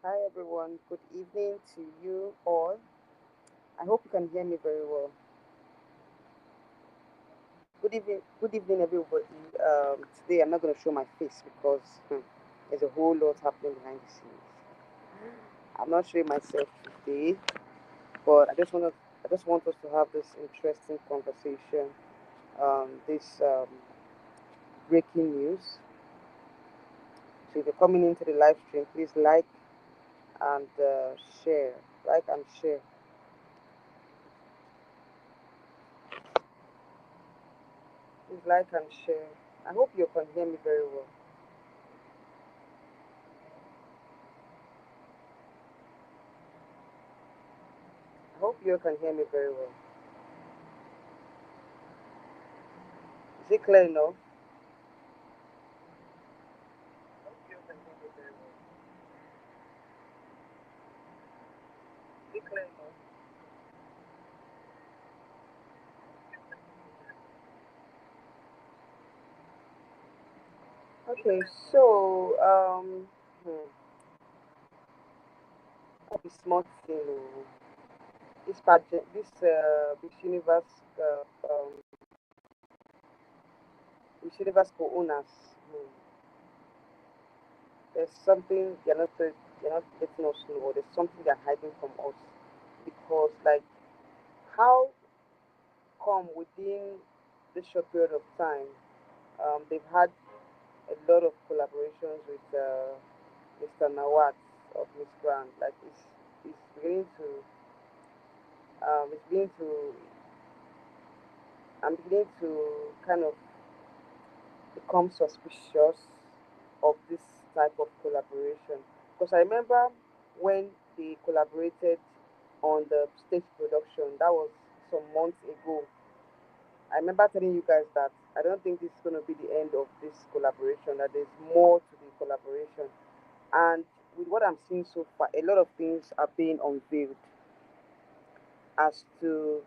Hi everyone, good evening to you all. I hope you can hear me very well. Good evening everybody. Today I'm not going to show my face because there's a whole lot happening behind the scenes. I'm not showing myself today, but I just want us to have this interesting conversation. This breaking news. So if you're coming into the live stream, please and share. Like and share. Please like and share. I hope you can hear me very well. I hope you can hear me very well. Is it clear enough? I hope you can hear me very well. Is it clear enough? Okay, so hmm, not be smart thing. Oh. This pageant, this Miss Universe co-owners. Hmm. There's something they're not letting us know, or there's something they're hiding from us. Because like, how come within this short period of time, they've had a lot of collaborations with Mr. Nawat of Miss Grand. Like it's beginning to it's beginning to I'm beginning to kind of become suspicious of this type of collaboration. Because I remember when they collaborated on the stage production, that was some months ago. I remember telling you guys that I don't think this is going to be the end of this collaboration, that there's more to the collaboration. And with what I'm seeing so far, a lot of things are being unveiled as to,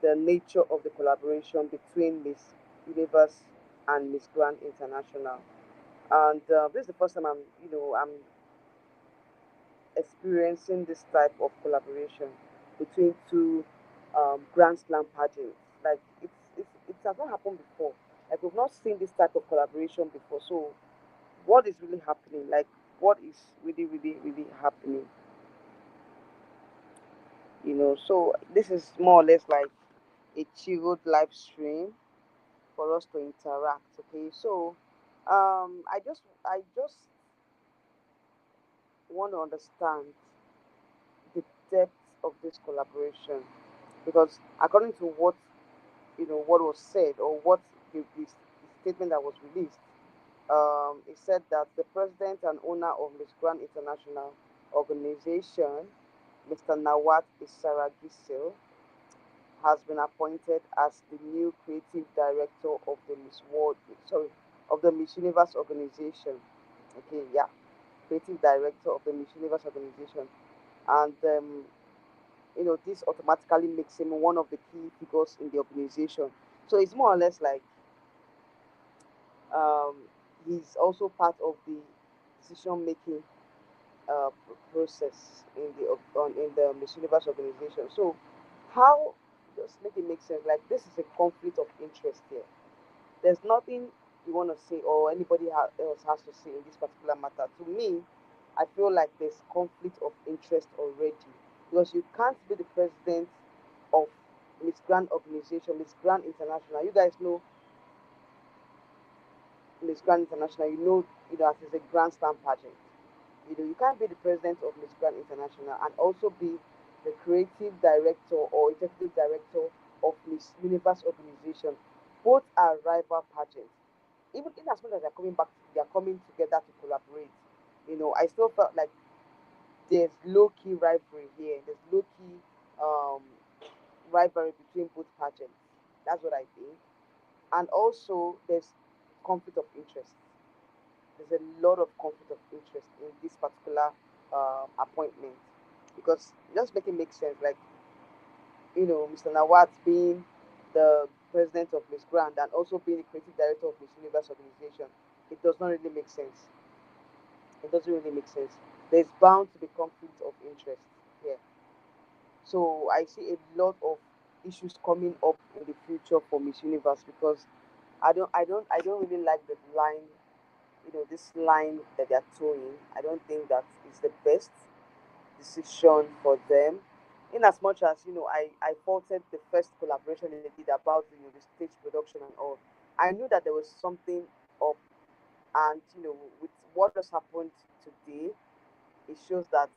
the nature of the collaboration between Miss Universe and Miss Grand International. And this is the first time I'm experiencing this type of collaboration between two Grand Slam pageants. Like it has not happened before. Like we've not seen this type of collaboration before. So what is really happening? Like what is really happening? So this is more or less like a chilled live stream for us to interact. Okay, so I just want to understand the depth of this collaboration, because according to what was said, or what the statement that was released, it said that the president and owner of Miss Grand International organization, Mr. Nawat Isaragisil, has been appointed as the new creative director of the Miss Universe organization. Okay, yeah, creative director of the Miss Universe organization, and this automatically makes him one of the key figures in the organization. So it's more or less like um, he's also part of the decision making process in the Miss Universe organization. So how just make it make sense? Like this is a conflict of interest here. There's nothing you want to say or anybody else has to say in this particular matter. To me, I feel like there's conflict of interest already, because you can't be the president of Miss Grand organization, Miss Grand International. You guys know Miss Grand International. As it's a grandstand pageant. You can't be the president of Miss Grand International and also be the creative director or executive director of Miss Universe organization. Both are rival pageants. Even in as much as they're coming together to collaborate. I still felt like there's low key rivalry here. There's low key um, rivalry between both pageants. That's what I think. And also, there's conflict of interest. There's a lot of conflict of interest in this particular appointment, because just make it make sense. Like, Mr. Nawat being the president of Miss Grand and also being the creative director of Miss Universe organization, it does not really make sense. It doesn't really make sense. there's bound to be conflict of interest here. So I see a lot of issues coming up in the future for Miss Universe because I don't really like the line, this line that they're towing. I don't think that is the best decision for them. In as much as I faulted the first collaboration they did about the stage production and all. I knew that there was something up, and with what just happened today, it shows that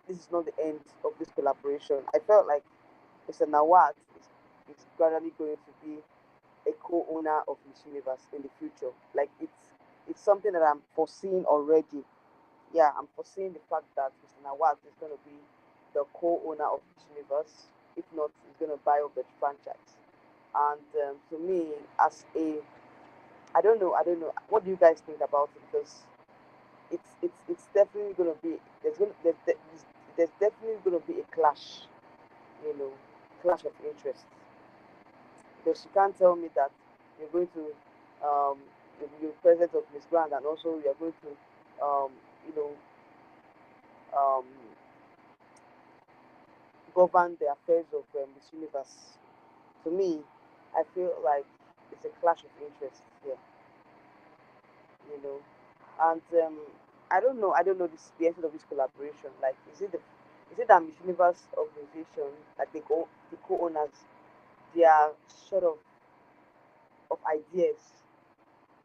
this is not the end of this collaboration. I felt like Mr. Nawat is gradually going to be a co-owner of Miss Universe in the future. Like it's something that I'm foreseeing already. Yeah, I'm foreseeing the fact that Mr. Nawaz is going to be the co-owner of Miss Universe. If not, he's going to buy up the franchise. And to me, as a, I don't know. What do you guys think about it? Because it's definitely going to be there's definitely going to be a clash, you know, clash of interests. Because you can't tell me that you're going to you're president of Miss Grand and also you're going to you know um, govern the affairs of Miss Universe. To me, I feel like it's a clash of interests here, you know. And I don't know the essence of this collaboration. Like, is it that Miss Universe organization, like the co-owners, they are sort of ideas.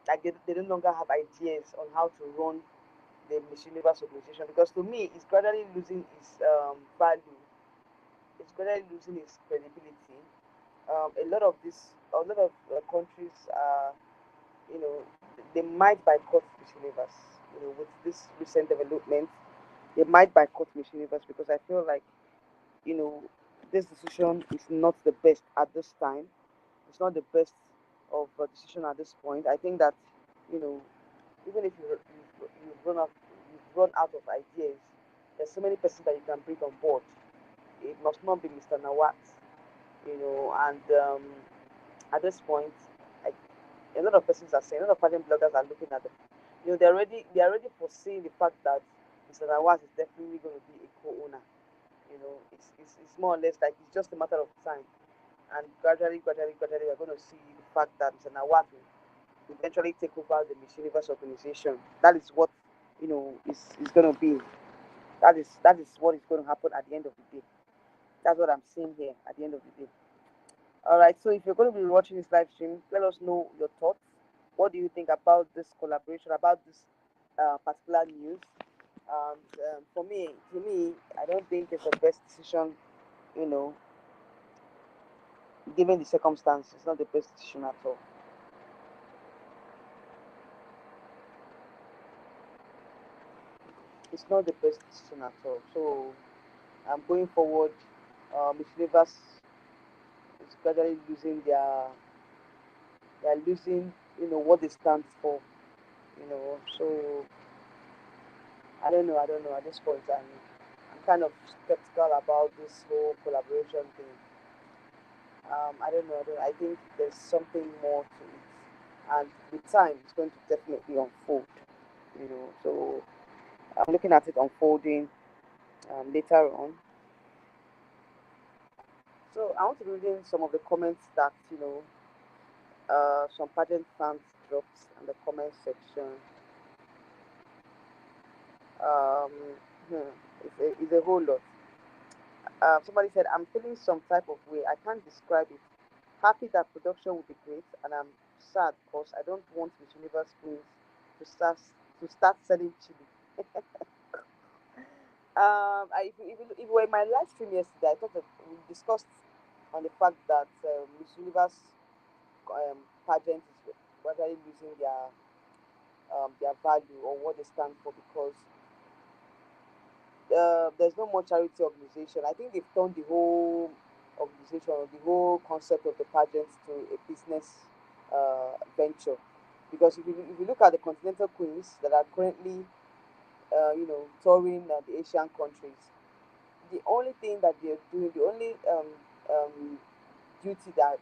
Like they no longer have ideas on how to run the Miss Universe organization because to me, it's gradually losing its value. It's gradually losing its credibility. A lot of countries you know they might boycott Miss Universe. With this recent development, they might boycott Miss Universe because I feel like you know this decision is not the best at this time. It's not the best of decision at this point. I think that you know even if you've run out of ideas, there's so many persons that you can bring on board. It must not be Mr. Nawat, and at this point, like a lot of persons are saying, a lot of pageant bloggers are looking at them. They're already foreseeing the fact that Mr. Nawaz is definitely going to be a co-owner. It's more or less like it's just a matter of time, and gradually, we're going to see the fact that Mr. Nawaz will eventually take over the Miss Universe organization. That is what is going to be. That is what is going to happen at the end of the day. That's what I'm seeing here at the end of the day. All right. So if you're going to be watching this live stream, let us know your thoughts. What do you think about this collaboration, about this particular news? And to me, I don't think it's the best decision. You know, given the circumstances, it's not the best decision at all. It's not the best decision at all. So I'm going forward. Miss Universe is gradually losing they're losing what they stand for. So I don't know at this point. I'm kind of skeptical about this whole collaboration thing. I think there's something more to it, and with time, it's going to definitely unfold. So I'm looking at it unfolding later on. So I want to read in some of the comments that some pageant fans dropped in the comment section. Um, hmm, it's a whole lot. Somebody said, I'm feeling some type of way. I can't describe it. Happy that production will be great, and I'm sad because I don't want Miss Universe Queens to start selling chili. If you were in my live stream yesterday, I thought that we discussed on the fact that Miss Universe pageant is gradually losing their value or what they stand for because there's no more charity organization. I think they've turned the whole organization, the whole concept of the pageant to a business venture. Because if you look at the continental queens that are currently, touring the Asian countries, the only thing that they're doing, the only duty that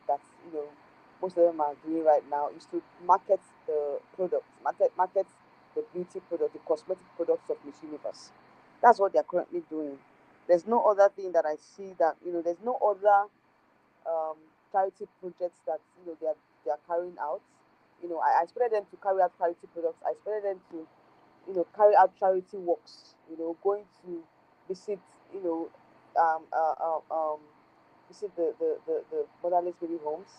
most of them are doing right now is to market the product, market the beauty product, the cosmetic products of Miss Universe. That's what they're currently doing. There's no other thing that I see that, there's no other um, charity projects that they are carrying out. I expected them to carry out charity products. I expected them to carry out charity works. Going to visit you know um, uh, uh, um, visit the motherless baby homes,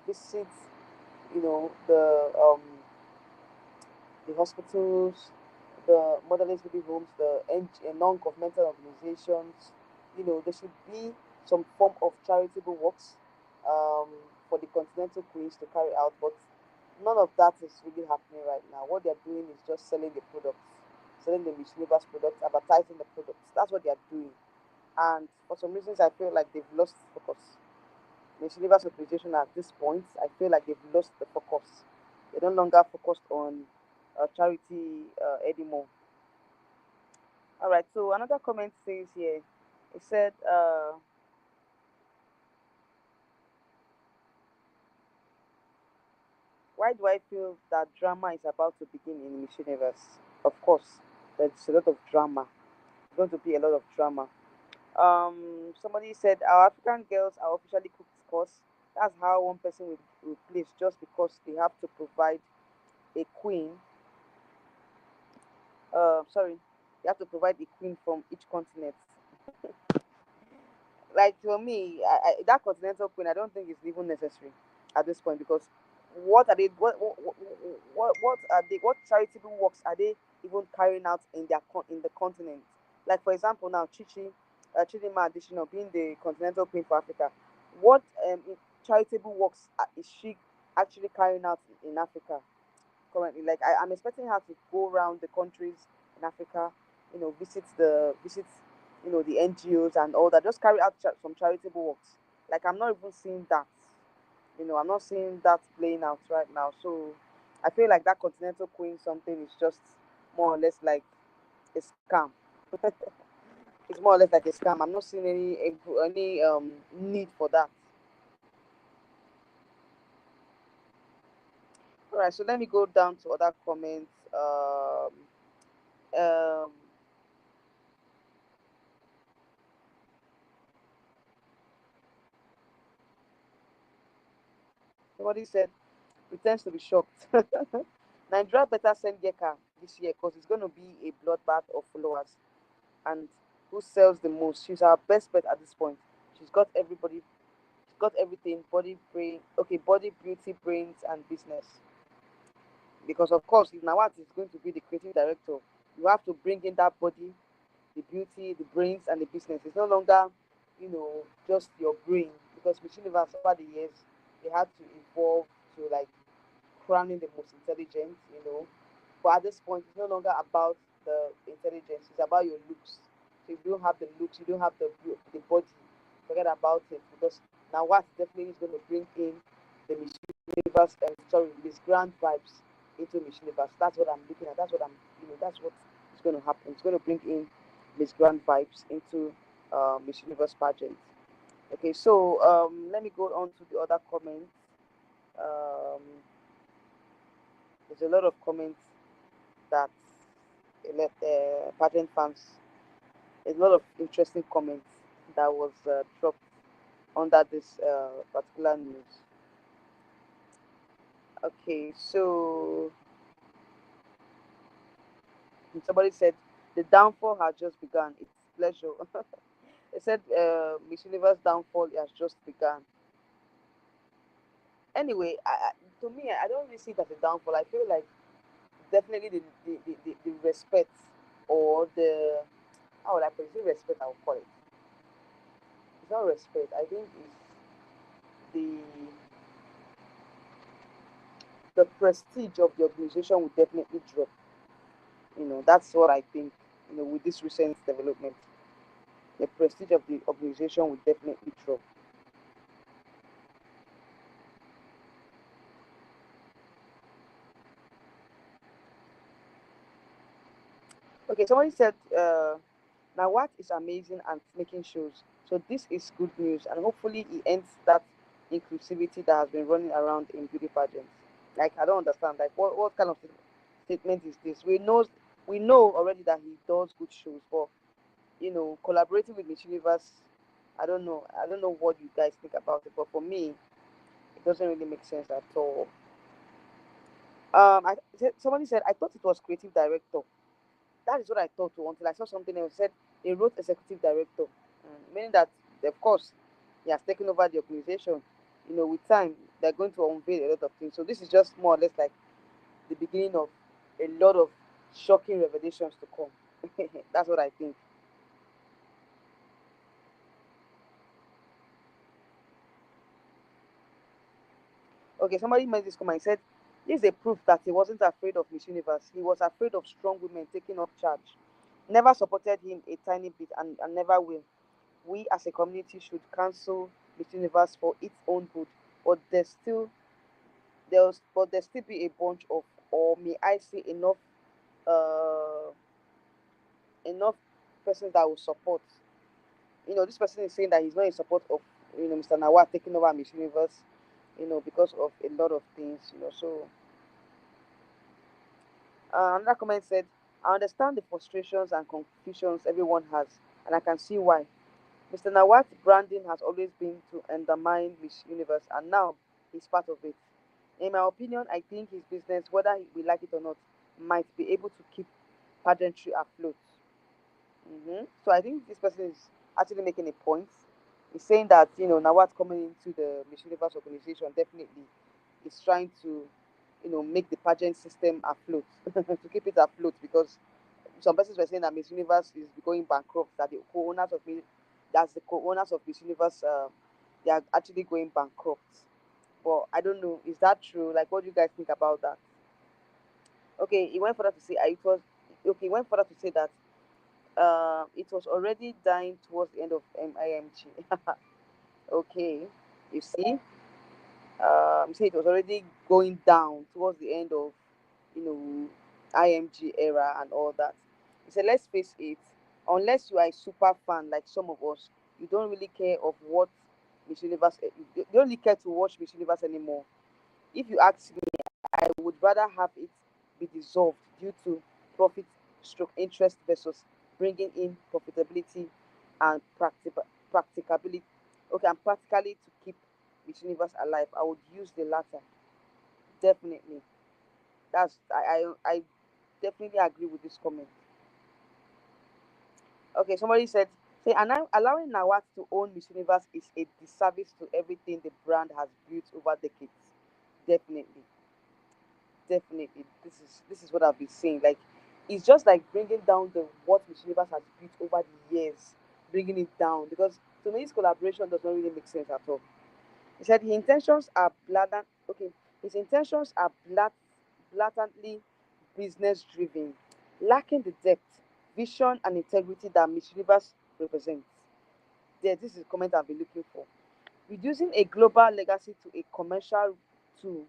visit the hospitals, the motherless baby homes, the non-governmental organizations. There should be some form of charitable works um, for the continental queens to carry out, but none of that is really happening right now. What they're doing is just selling the products, selling the Miss Universe products, advertising the products. That's what they're doing. And for some reasons, I feel like they've lost focus. Miss Universe organization at this point, I feel like they've lost the focus. They're no longer focused on charity anymore. All right. So another comment says here, it said, "Why do I feel that drama is about to begin in Miss Universe?" Of course, there's a lot of drama. There's going to be a lot of drama. Somebody said our African girls are officially cooked course. That's how one person will replace just because they have to provide a queen. Sorry, they have to provide a queen from each continent. Like for me, that continental queen, I don't think it's even necessary at this point because what are they? What are they? What charitable works are they even carrying out in in the continent? Like for example, now Chidinma Additional being the continental queen for Africa, what charitable works is she actually carrying out in Africa currently? Like I'm expecting her to go around the countries in Africa, visit the NGOs and all that. Just carry out some charitable works. Like I'm not even seeing that. I'm not seeing that playing out right now. So I feel like that Continental Queen something is just more or less like a scam. It's more or less like a scam. I'm not seeing any need for that. All right, so let me go down to other comments. Um, Somebody said pretends to be shocked. Nigeria better send Geka this year because it's going to be a bloodbath of followers. And who sells the most? She's our best bet at this point. She's got everybody. She's got everything: body, brain. Okay, body, beauty, brains, and business. Because of course, if Nawat is going to be the creative director, you have to bring in that body, the beauty, the brains, and the business. It's no longer, just your brain. Because Miss Universe over the years, they had to evolve to like crowning the most intelligent. But at this point, it's no longer about the intelligence. It's about your looks. So if you don't have the looks, you don't have the body. Forget about it because now what definitely is going to bring in the Miss Universe and sorry Miss Grand vibes into Miss Universe. That's what I'm looking at. That's what is going to happen. It's going to bring in Miss Grand vibes into Miss Universe pageant. Okay, so let me go on to the other comments. Um, there's a lot of comments that pageant fans, a lot of interesting comments that was dropped under this particular news. Okay, so somebody said the downfall has just begun. It's pleasure. They said Miss Universe downfall has just begun. Anyway, to me, I don't really see it as a downfall. I feel like definitely the respect or the how would I put it? Respect, I would call it. It's not respect. I think it's the the prestige of the organization will definitely drop. That's what I think. With this recent development, the prestige of the organization will definitely drop. Okay, somebody said, now what is amazing and making shows. So this is good news, and hopefully it ends that inclusivity that has been running around in beauty pageants. Like I don't understand. Like what kind of statement is this: we know already that he does good shows, but collaborating with Miss Universe, I don't know what you guys think about it, but for me, it doesn't really make sense at all. Somebody said I thought it was creative director. That is what I thought too, until I saw something else. Said they wrote executive director, meaning that of course he has taken over the organization. With time they're going to unveil a lot of things. So this is just more or less like the beginning of a lot of shocking revelations to come. That's what I think. Okay, somebody made this comment. He said, "This is a proof that he wasn't afraid of Miss Universe. He was afraid of strong women taking up charge. Never supported him a tiny bit and never will. We as a community should cancel Miss Universe for its own good. But there still be a bunch of, or may I say uh enough persons that will support. This person is saying that he's not in support of Mr. Nawat taking over Miss Universe, because of a lot of things. So another comment said, I understand the frustrations and confusions everyone has, and I can see why. Mr. Nawat's branding has always been to undermine Miss Universe, and now he's part of it. In my opinion, I think his business, whether we like it or not, might be able to keep pageantry afloat. So I think this person is actually making a point. He's saying that Nawat coming into the Miss Universe organization definitely is trying to make the pageant system afloat to keep it afloat, because some persons were saying that Miss Universe is going bankrupt, that the co-owners of that's the co-owners of Miss Universe, they are actually going bankrupt. But I don't know, is that true? Like, what do you guys think about that? Okay, he went further to say it was okay. He went further to say that it was already dying towards the end of MIMG. Okay, you see, say it was already going down towards the end of IMG era and all that. He said, let's face it, unless you are a super fan like some of us, you don't really care of what Miss Universe. You don't really care to watch Miss Universe anymore. If you ask me, I would rather have it be dissolved due to profit stroke interest versus bringing in profitability and practicability. Okay, and practically to keep Miss Universe alive. I would use the latter. Definitely. I definitely agree with this comment. Okay, somebody said, say, allowing Nawat to own Miss Universe is a disservice to everything the brand has built over decades. Definitely, definitely. This is what I've been saying. Like, it's just like bringing down the what Miss Universe has built over the years, bringing it down, because to me this collaboration does not really make sense at all. He said his intentions are blatant. Okay, his intentions are blatantly business driven, lacking the depth, vision, and integrity that Miss Universe represents. There, this is the comment I've been looking for. Reducing a global legacy to a commercial tool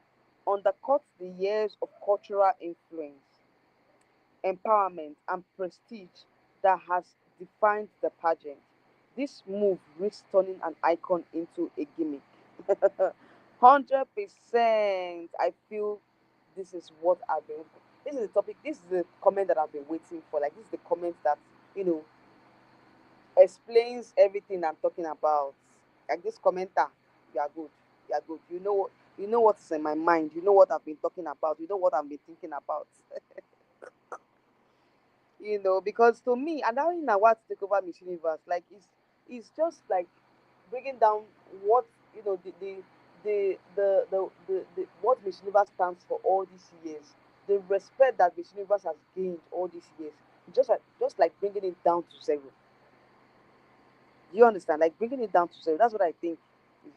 undercuts the years of cultural influence, empowerment, and prestige that has defined the pageant. This move risks turning an icon into a gimmick. 100%. I feel this is what I've been. This is the topic. This is the comment that I've been waiting for. Like, this is the comment that you know explains everything I'm talking about. Like this commenter, you are good. You are good. You know what's in my mind. You know what I've been talking about. You know what I've been thinking about. Because to me, allowing Nawat to take over Miss Universe, like, is just like bringing down what the what Miss Universe stands for all these years, the respect that Miss Universe has gained all these years, just like bringing it down to zero. Do you understand? Like bringing it down to zero. That's what I think is,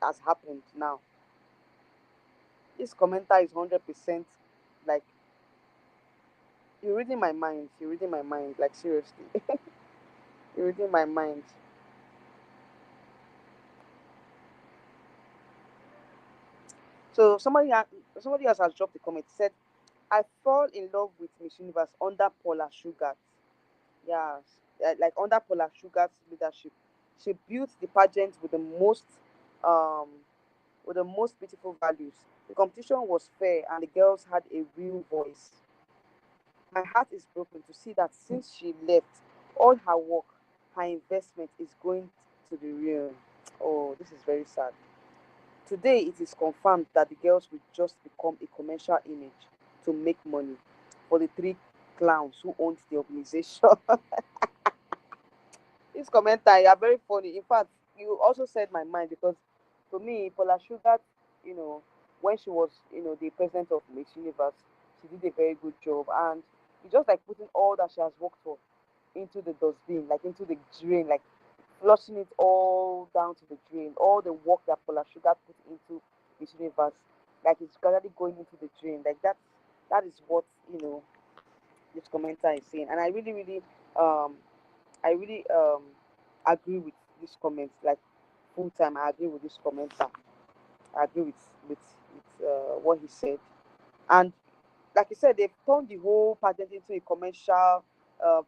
has happened now. This commenter is 100% like, you're reading my mind. You're reading my mind. Like, seriously, you're reading my mind. So somebody else has dropped a comment. Said, "I fall in love with Miss Universe under Paula Sugar. Yes, like under Paula Sugar's leadership. She built the pageant um, with the most beautiful values. The competition was fair, and the girls had a real voice. My heart is broken to see that since she left, all her work, her investment is going to the ruin. Oh, this is very sad. Today, it is confirmed that the girls will just become a commercial image to make money for the three clowns who owns the organization. This commenter, you are very funny. In fact, you also said my mind because to me, Paula Sugar, you know, when she was, the president of Miss Universe, she did a very good job, and it's just like putting all that she has worked for into the dustbin, like into the drain, like flushing it all down to the drain. All the work that Paula Sugar put into Miss Universe, like it's gradually going into the drain. Like that is what this commenter is saying, and um, I really agree with this comment. Like full time, I agree with this commenter. I agree with what he said, and like I said, they've turned the whole pageant into a commercial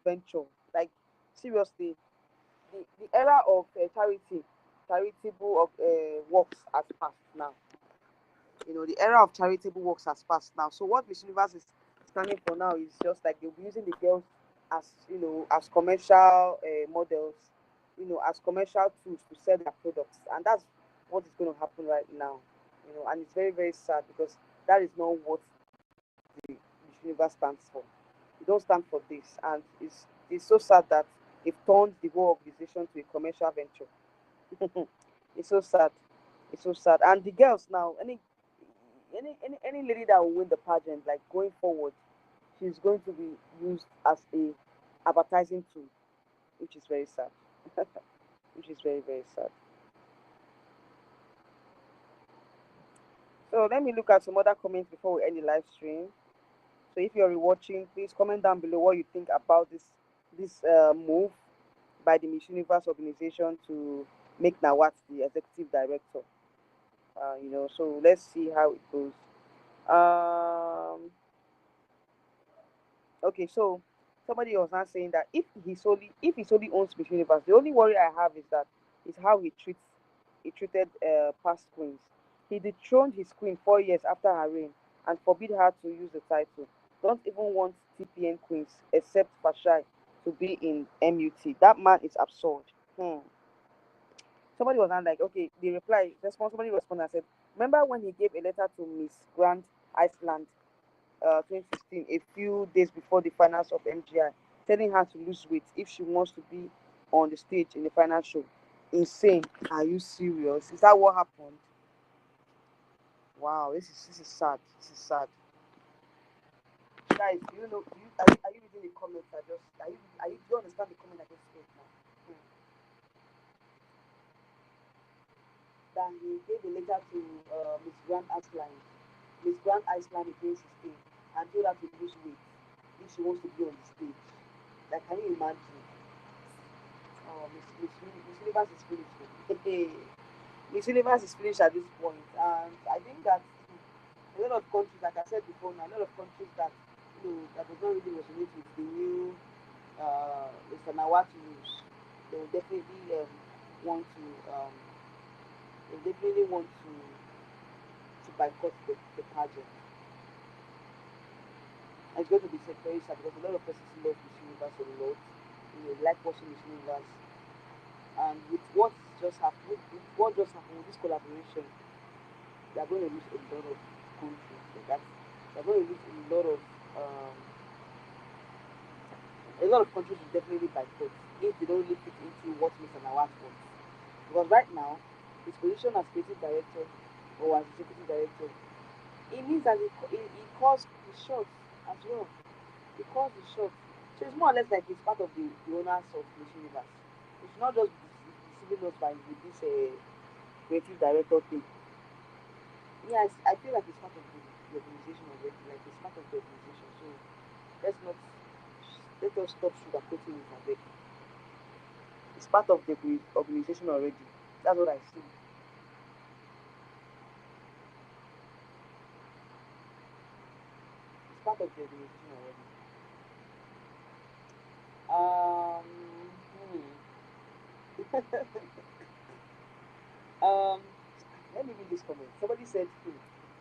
venture. Like seriously, the era of charitable of works has passed now. The era of charitable works has passed now. So what Miss Universe is standing for now is just like they'll be using the girls as as commercial models, as commercial tools to sell their products, and that's what is going to happen right now. And it's very very sad because that is not what the Miss Universe stands for. You don't stand for this, and it's so sad that they've turned the whole organization to a commercial venture. It's so sad. It's so sad. And the girls now, any lady that will win the pageant, like going forward, she's going to be used as a advertising tool, which is very sad. Which is very very sad. So let me look at some other comments before we end the live stream. So if you're rewatching, please comment down below what you think about this move by the Miss Universe organization to make Nawat the executive director. So let's see how it goes. Um, okay, so somebody was not saying that if he solely owns Miss Universe, the only worry I have is how he treated past queens. He dethroned his queen 4 years after her reign and forbid her to use the title. Don't even want TPN queens except Fashai to be in MUT. That man is absurd. Hmm. Somebody was not like, okay, the reply, somebody responded and said, remember when he gave a letter to Miss Grand Iceland 2016, a few days before the finals of MGI, telling her to lose weight if she wants to be on the stage in the final show. Insane. Are you serious? Is that what happened? Wow, this is sad. This is sad. Guys, do you know? Are you reading the comments? Do you understand the comment I just made now? Hmm. That he gave a letter to Miss Grand Iceland. Miss Grand Iceland against his team and told her to lose weight if she wants to be on the stage. Like, can you imagine? Oh, Miss Universe is finished. Miss Universe is finished at this point, and I think that a lot of countries, like I said before, now, a lot of countries that that does not really resonate with the new Mr. Nawat rules, they will definitely want to boycott the pageant. And it's going to be very sad because a lot of persons love Miss Universe a lot. Like watching Miss Universe, and with what just happened with this collaboration, they are going to lose a lot of countries. They're going to lose um, a lot of countries will definitely boycott if they don't really fit into what Mr. Nawaz wants. Because right now, his position as creative director or as executive director, it means that he calls the shots as well. He calls the shots. So it's more or less like he's part of the owners of Miss Universe. It's not just deceiving us by with this creative director thing. Yes, I feel like it's part of the organization already. Like it's part of the organization. So let's not let us stop sugarcoating it already. It's part of the organization already. That's what I see. It's part of the organization already. Hmm. um, Let me read this comment. Somebody said,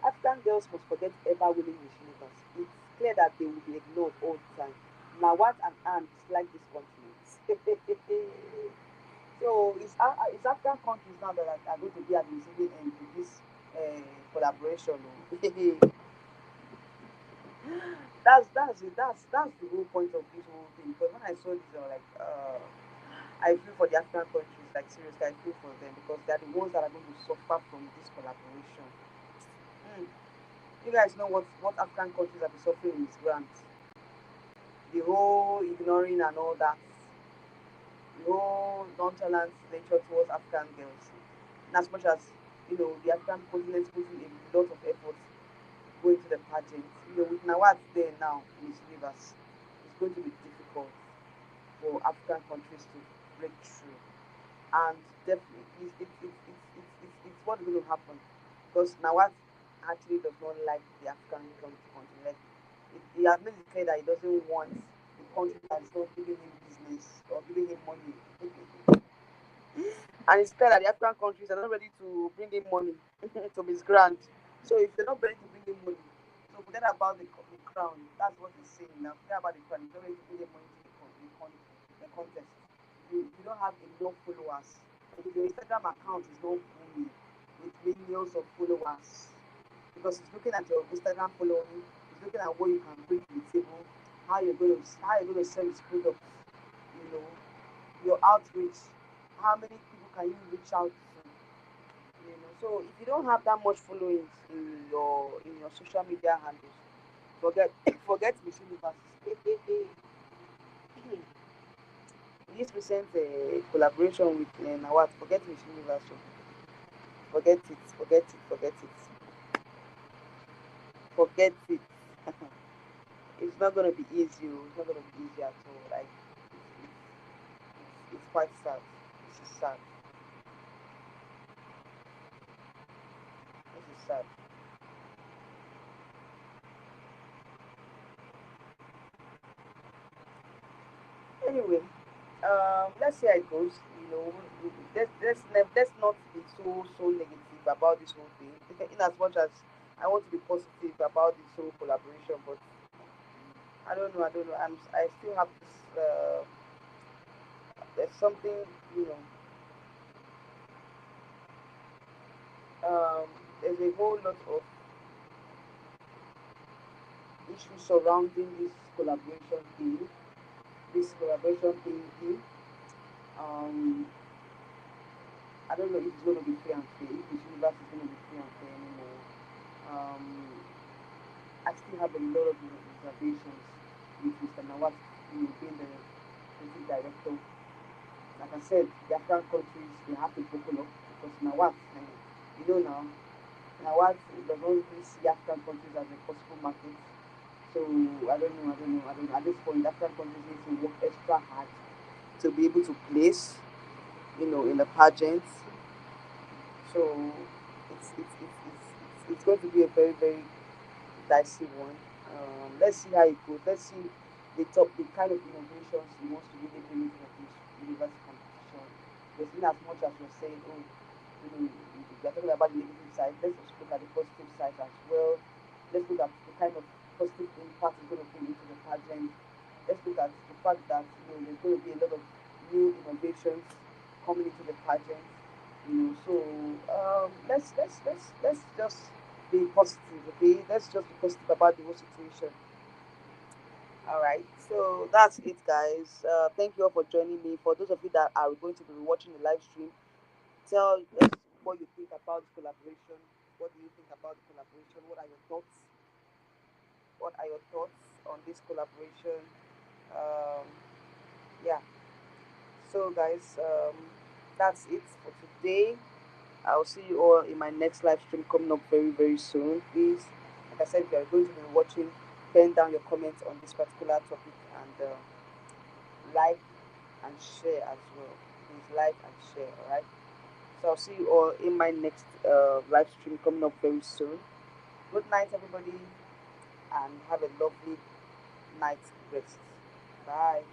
African girls must forget ever winning Miss Universe. It's clear that they will be ignored all the time. Nawat and Anne dislike this continent. So it's African countries now that are going to be at the receiving end with this collaboration. Oh. That's the whole point of this whole thing. Because when I saw this, I was like, I feel for the African countries. Like seriously, I feel for them because they're the ones that are going to suffer from this collaboration. Mm. You guys know what African countries have been suffering in this grant. The whole ignoring and all that, the whole nonchalant nature towards African girls. And as much as the African continent putting a lot of effort going to the pageant, with Nawat there now, Miss Rivers, it's going to be difficult for African countries to break through. And definitely, it's what's going to happen because Nawat actually does not like the African country. Like, he has made it clear that he doesn't want the country that is not giving him business or giving him money. And it's clear that the African countries are not ready to bring in money to his grant. So if they're not ready to bring in money, so forget about the crown. That's what he's saying now. Forget about the crown. He's not ready to bring in money to the contest. You don't have enough followers. If your Instagram account is not booming with millions of followers, because he's looking at your Instagram following, he's looking at what you can bring to the table, how you're going to sell his product, you know, your outreach, how many people can you reach out to. So if you don't have that much followings in your social media handles, forget forget Miss Universe. This recent collaboration with Nawat, forget Miss Universe. Forget it, forget it, forget it, forget it. It's not gonna be easy. It's not gonna be easy at all. Like it's quite sad. This is sad. This is sad. Anyway, let's see how it goes. Let's not be so negative about this whole thing. In as much as I want to be positive about this whole collaboration, but I don't know. I don't know. I still have this. There's something, you know. There's a whole lot of issues surrounding this collaboration thing. This collaboration thing. Um, I don't know if it's going to be free and fair. If this universe is going to be free and fair anymore. Um, I still have a lot of reservations with Mr. Nawat, being the creative director. Like I said, the African countries they have to buckle up because Nawat, now, Nawat does not really see African countries as a possible market. So I don't know. At this point, African countries need to work extra hard to be able to place, in the pageants. So it's going to be a very very dicey one. Let's see how it goes. Let's see the kind of innovations he wants to really bring into this university competition. Because in as much as you're saying, oh, we're talking about the negative side, let's also look at the positive side as well. Let's look at the kind of positive impact it's going to bring into the pageant. Let's look at the fact that there's going to be a lot of new innovations coming into the pageant. So let's just be positive, okay? Let's just be positive about the whole situation. All right, so that's it, guys. Thank you all for joining me. For those of you that are going to be watching the live stream, tell us what you think about the collaboration. What do you think about the collaboration? What are your thoughts? What are your thoughts on this collaboration? Um, yeah. So, guys, that's it for today. I'll see you all in my next live stream coming up very, very soon. Please, like I said, if you are going to be watching, pen down your comments on this particular topic and like and share as well. Please like and share, alright? So I'll see you all in my next live stream coming up very soon. Good night, everybody, and have a lovely night rest. Bye.